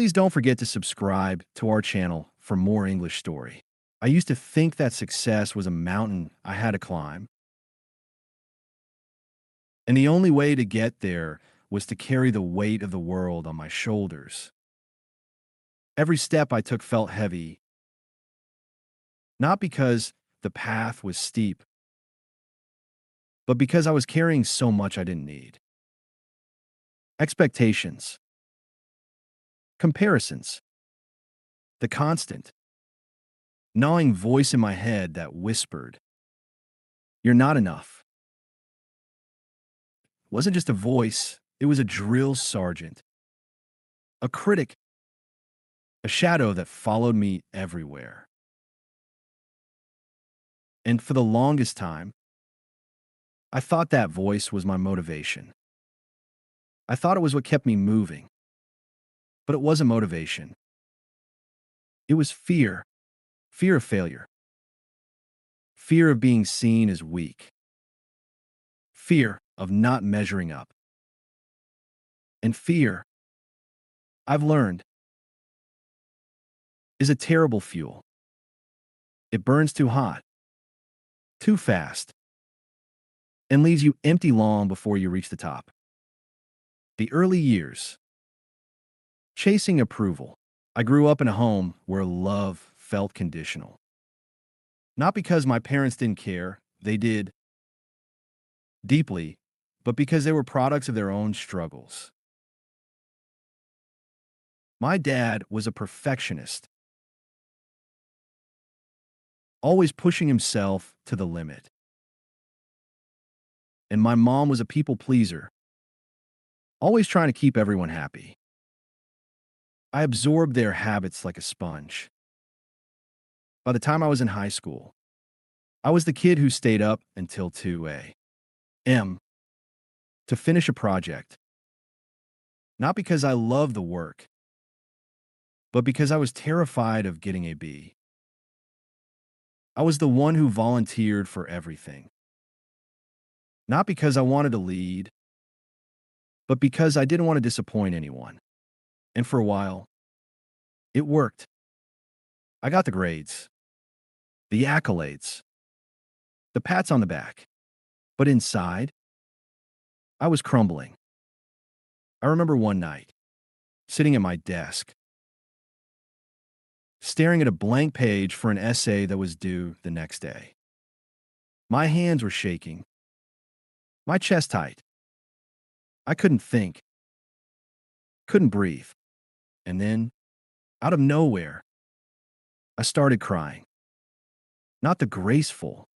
Please don't forget to subscribe to our channel for more English story. I used to think that success was a mountain I had to climb, and the only way to get there was to carry the weight of the world on my shoulders. Every step I took felt heavy, not because the path was steep, but because I was carrying so much I didn't need. Expectations, comparisons, the constant, gnawing voice in my head that whispered, "You're not enough." It wasn't just a voice, it was a drill sergeant, a critic, a shadow that followed me everywhere. And for the longest time, I thought that voice was my motivation. I thought it was what kept me moving. But it wasn't motivation. It was fear. Fear of failure. Fear of being seen as weak. Fear of not measuring up. And fear, I've learned, is a terrible fuel. It burns too hot, too fast, and leaves you empty long before you reach the top. The early years. Chasing approval. I grew up in a home where love felt conditional. Not because my parents didn't care, they did deeply, but because they were products of their own struggles. My dad was a perfectionist, always pushing himself to the limit. And my mom was a people pleaser, always trying to keep everyone happy. I absorbed their habits like a sponge. By the time I was in high school, I was the kid who stayed up until 2 a.m. to finish a project. Not because I loved the work, but because I was terrified of getting a B. I was the one who volunteered for everything. Not because I wanted to lead, but because I didn't want to disappoint anyone. And for a while, it worked. I got the grades, the accolades, the pats on the back. But inside, I was crumbling. I remember one night, sitting at my desk, staring at a blank page for an essay that was due the next day. My hands were shaking, my chest tight. I couldn't think, couldn't breathe. And then, out of nowhere, I started crying. Not the graceful,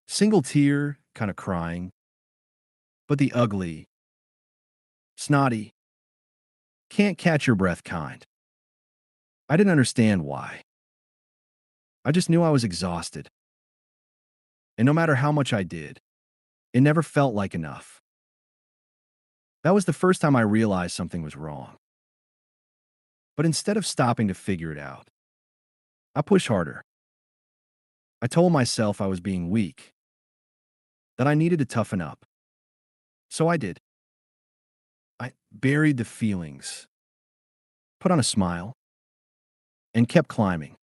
single tear kind of crying, but the ugly, snotty, can't catch your breath kind. I didn't understand why. I just knew I was exhausted. And no matter how much I did, it never felt like enough. That was the first time I realized something was wrong. But instead of stopping to figure it out, I pushed harder. I told myself I was being weak, that I needed to toughen up. So I did. I buried the feelings, put on a smile, and kept climbing.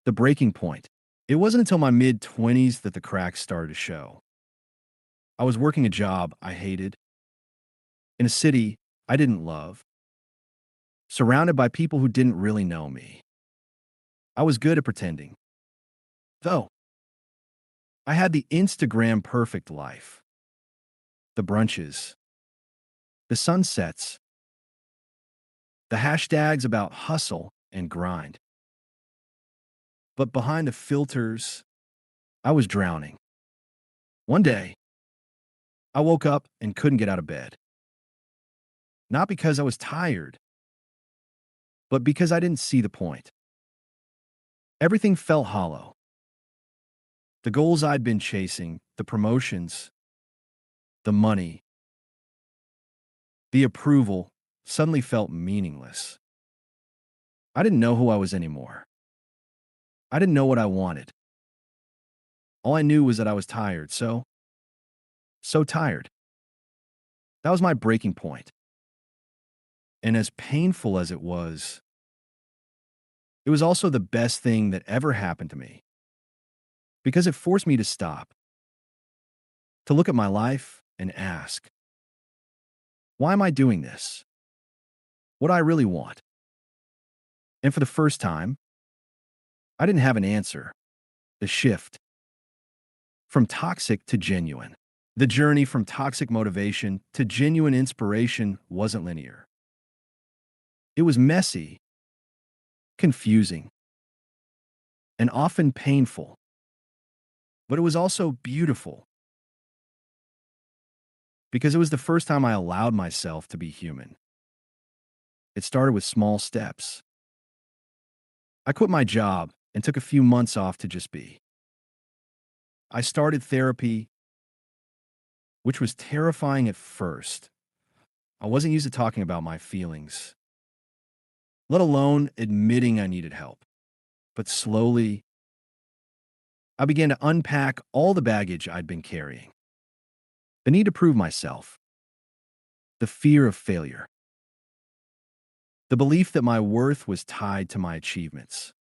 The breaking point. It wasn't until my mid-20s that the cracks started to show. I was working a job I hated, in a city I didn't love, surrounded by people who didn't really know me. I was good at pretending. Though, I had the Instagram perfect life. The brunches, the sunsets, the hashtags about hustle and grind. But behind the filters, I was drowning. One day, I woke up and couldn't get out of bed. Not because I was tired, but because I didn't see the point. Everything felt hollow. The goals I'd been chasing, the promotions, the money, the approval suddenly felt meaningless. I didn't know who I was anymore. I didn't know what I wanted. All I knew was that I was tired, so tired. That was my breaking point. And as painful as it was also the best thing that ever happened to me because it forced me to stop, to look at my life and ask, why am I doing this? What do I really want? And for the first time, I didn't have an answer. The shift from toxic to genuine. The journey from toxic motivation to genuine inspiration wasn't linear. It was messy, confusing, and often painful, but it was also beautiful because it was the first time I allowed myself to be human. It started with small steps. I quit my job and took a few months off to just be. I started therapy, which was terrifying at first. I wasn't used to talking about my feelings, let alone admitting I needed help. But slowly, I began to unpack all the baggage I'd been carrying. The need to prove myself, the fear of failure, the belief that my worth was tied to my achievements.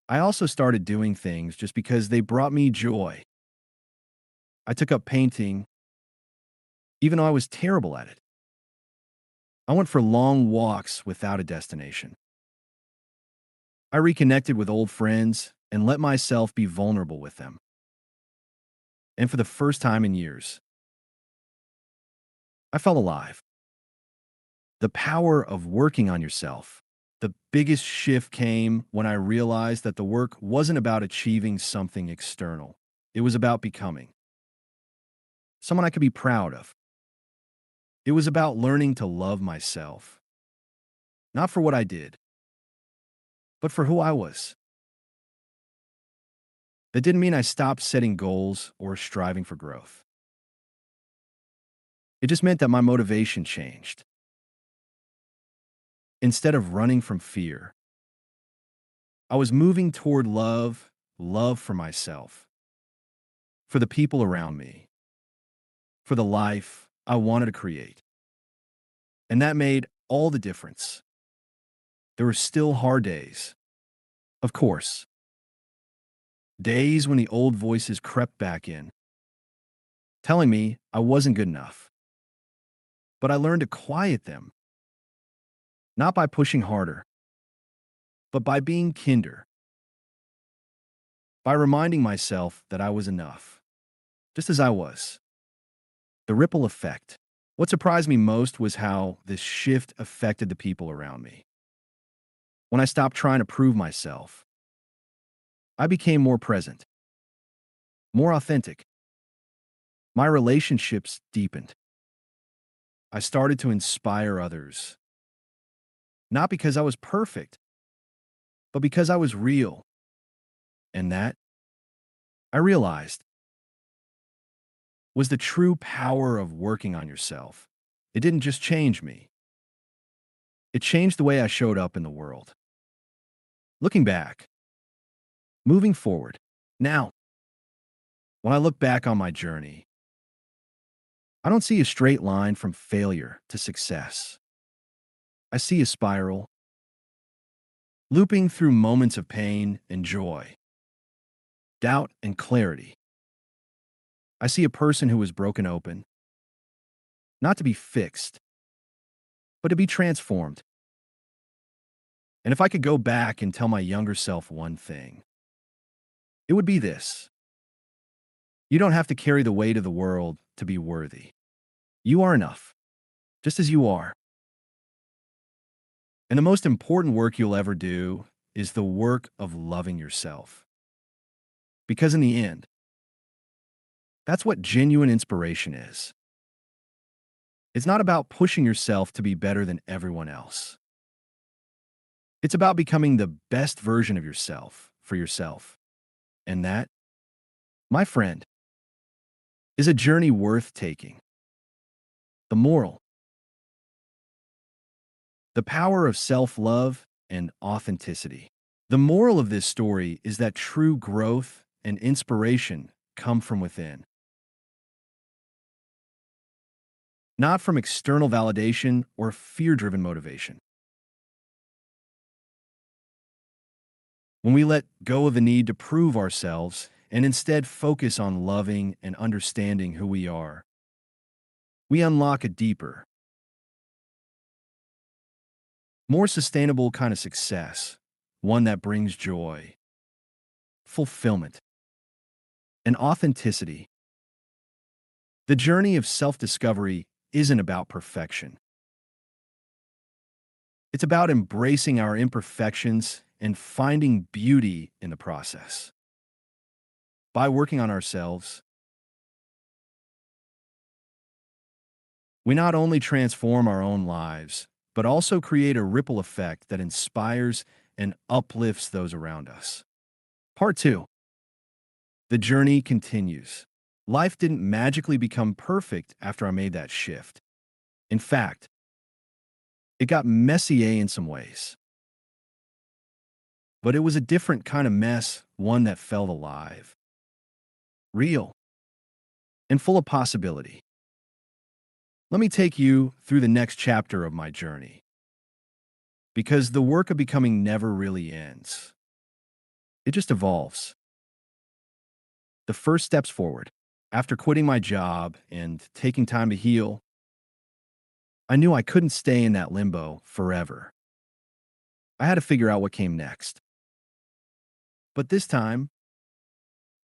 I also started doing things just because they brought me joy. I took up painting, even though I was terrible at it. I went for long walks without a destination. I reconnected with old friends and let myself be vulnerable with them. And for the first time in years, I felt alive. The power of working on yourself. The biggest shift came when I realized that the work wasn't about achieving something external. It was about becoming someone I could be proud of. It was about learning to love myself, not for what I did, but for who I was. That didn't mean I stopped setting goals or striving for growth. It just meant that my motivation changed. Instead of running from fear, I was moving toward love, love for myself, for the people around me, for the life I wanted to create. And that made all the difference. There were still hard days, of course, days when the old voices crept back in, telling me I wasn't good enough. But I learned to quiet them, not by pushing harder, but by being kinder, by reminding myself that I was enough, just as I was. The ripple effect. What surprised me most was how this shift affected the people around me. When I stopped trying to prove myself, I became more present, more authentic. My relationships deepened. I started to inspire others, not because I was perfect, but because I was real. And that, I realized, was the true power of working on yourself. It didn't just change me, it changed the way I showed up in the world. Looking back, moving forward, now, when I look back on my journey, I don't see a straight line from failure to success. I see a spiral, looping through moments of pain and joy, doubt and clarity. I see a person who was broken open, not to be fixed, but to be transformed. And if I could go back and tell my younger self one thing, it would be this: you don't have to carry the weight of the world to be worthy. You are enough, just as you are. And the most important work you'll ever do is the work of loving yourself. Because in the end, that's what genuine inspiration is. It's not about pushing yourself to be better than everyone else. It's about becoming the best version of yourself for yourself. And that, my friend, is a journey worth taking. The moral: the power of self-love and authenticity. The moral of this story is that true growth and inspiration come from within. not from external validation or fear-driven motivation. When we let go of the need to prove ourselves and instead focus on loving and understanding who we are, we unlock a deeper, more sustainable kind of success, one that brings joy, fulfillment, and authenticity. The journey of self-discovery isn't about perfection. It's about embracing our imperfections and finding beauty in the process. By working on ourselves, we not only transform our own lives, but also create a ripple effect that inspires and uplifts those around us. Part 2. The journey continues. Life didn't magically become perfect after I made that shift. In fact, it got messy in some ways. But it was a different kind of mess, one that felt alive, real, and full of possibility. Let me take you through the next chapter of my journey, because the work of becoming never really ends. It just evolves. The first steps forward. After quitting my job and taking time to heal, I knew I couldn't stay in that limbo forever. I had to figure out what came next. But this time,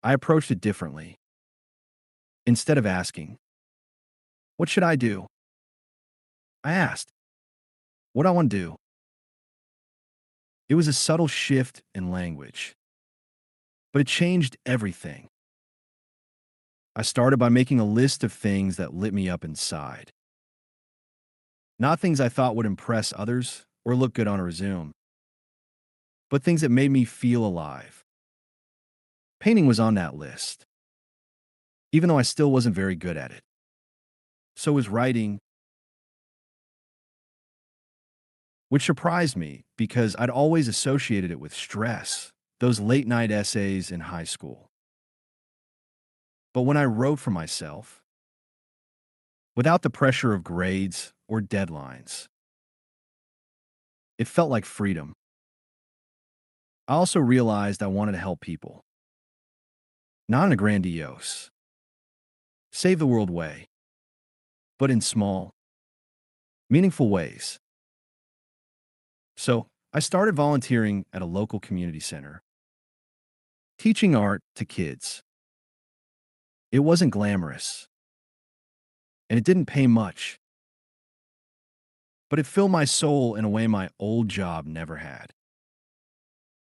I approached it differently. Instead of asking, "What should I do?" I asked, "What do I want to do?" It was a subtle shift in language, but it changed everything. I started by making a list of things that lit me up inside. Not things I thought would impress others or look good on a resume, but things that made me feel alive. Painting was on that list, even though I still wasn't very good at it. So was writing, which surprised me because I'd always associated it with stress, those late night essays in high school. But when I wrote for myself, without the pressure of grades or deadlines, it felt like freedom. I also realized I wanted to help people, not in a grandiose, save the world way, but in small, meaningful ways. So I started volunteering at a local community center, teaching art to kids. It wasn't glamorous, and it didn't pay much, but it filled my soul in a way my old job never had.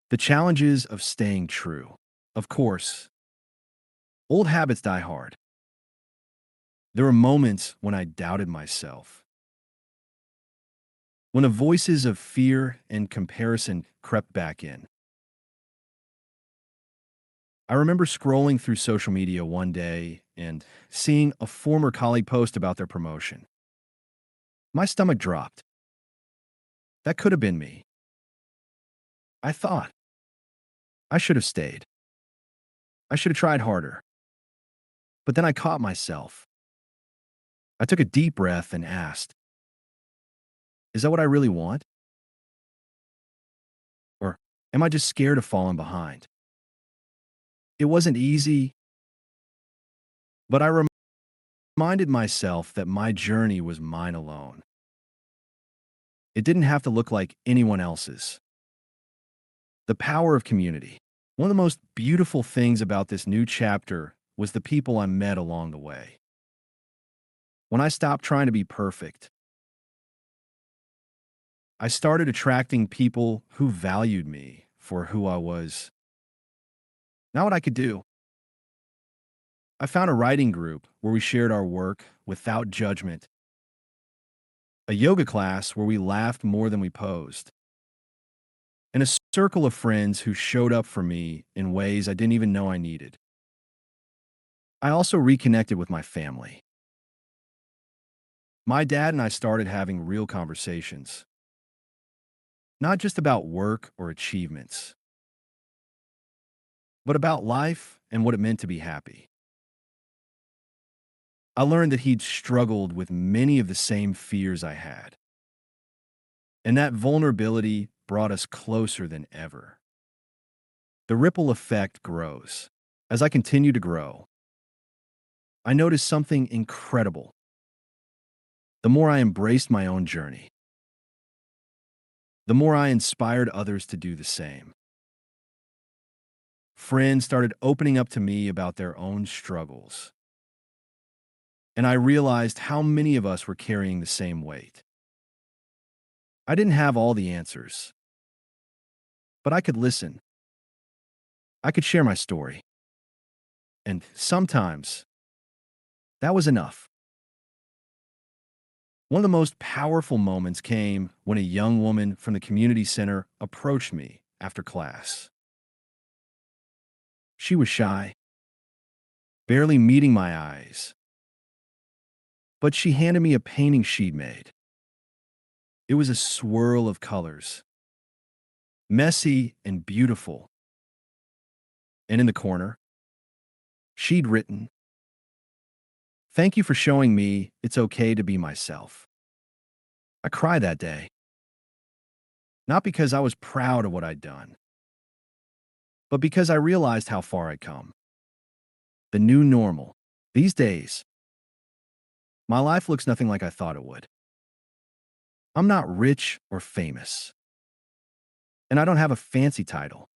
The challenges of staying true. Of course, old habits die hard. There were moments when I doubted myself, when the voices of fear and comparison crept back in. I remember scrolling through social media one day and seeing a former colleague post about their promotion. My stomach dropped. That could have been me. I thought I should have stayed. I should have tried harder. But then I caught myself. I took a deep breath and asked, is that what I really want? Or am I just scared of falling behind? It wasn't easy, but I reminded myself that my journey was mine alone. It didn't have to look like anyone else's. The power of community. One of the most beautiful things about this new chapter was the people I met along the way. When I stopped trying to be perfect, I started attracting people who valued me for who I was, not what I could do. I found a writing group where we shared our work without judgment, a yoga class where we laughed more than we posed, and a circle of friends who showed up for me in ways I didn't even know I needed. I also reconnected with my family. My dad and I started having real conversations, not just about work or achievements, but about life and what it meant to be happy. I learned that he'd struggled with many of the same fears I had. And that vulnerability brought us closer than ever. The ripple effect grows. As I continue to grow, I noticed something incredible. The more I embraced my own journey, the more I inspired others to do the same. Friends started opening up to me about their own struggles, and I realized how many of us were carrying the same weight. I didn't have all the answers, but I could listen. I could share my story. And sometimes that was enough. One of the most powerful moments came when a young woman from the community center approached me after class. She was shy, barely meeting my eyes, but she handed me a painting she'd made. It was a swirl of colors, messy and beautiful. And in the corner, she'd written, "Thank you for showing me it's okay to be myself." I cried that day, not because I was proud of what I'd done, but because I realized how far I'd come. The new normal. These days, my life looks nothing like I thought it would. I'm not rich or famous, and I don't have a fancy title,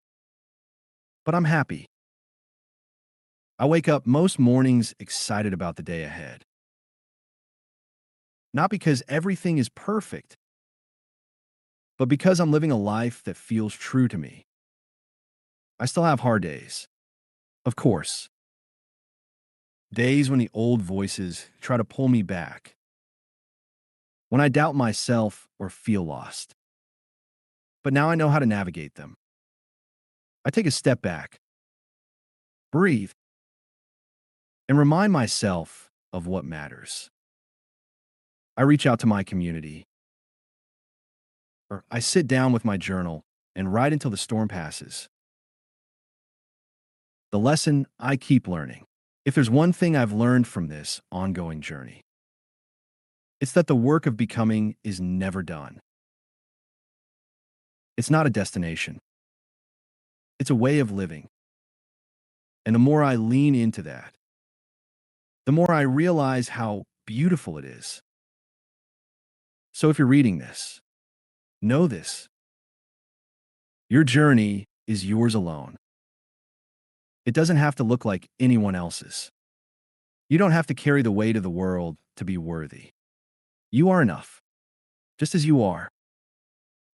but I'm happy. I wake up most mornings excited about the day ahead. Not because everything is perfect, but because I'm living a life that feels true to me. I still have hard days, of course. Days when the old voices try to pull me back, when I doubt myself or feel lost. But now I know how to navigate them. I take a step back, breathe, and remind myself of what matters. I reach out to my community, or I sit down with my journal and write until the storm passes. The lesson I keep learning. If there's one thing I've learned from this ongoing journey, it's that the work of becoming is never done. It's not a destination. It's a way of living. And the more I lean into that, the more I realize how beautiful it is. So if you're reading this, know this. Your journey is yours alone. It doesn't have to look like anyone else's. You don't have to carry the weight of the world to be worthy. You are enough, just as you are.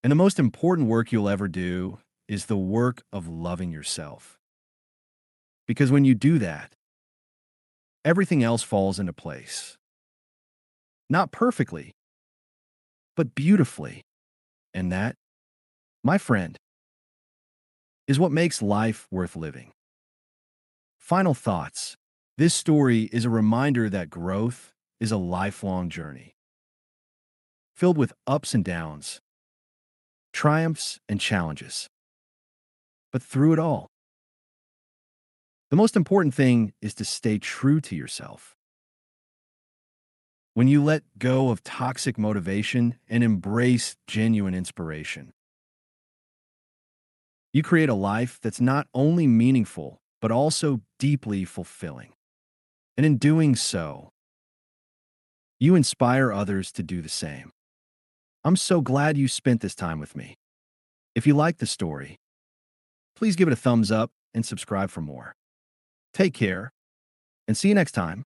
And the most important work you'll ever do is the work of loving yourself. Because when you do that, everything else falls into place. Not perfectly, but beautifully. And that, my friend, is what makes life worth living. Final thoughts. This story is a reminder that growth is a lifelong journey, filled with ups and downs, triumphs and challenges. But through it all, the most important thing is to stay true to yourself. When you let go of toxic motivation and embrace genuine inspiration, you create a life that's not only meaningful, but also deeply fulfilling. And in doing so, you inspire others to do the same. I'm so glad you spent this time with me. If you like the story, please give it a thumbs up and subscribe for more. Take care, and see you next time.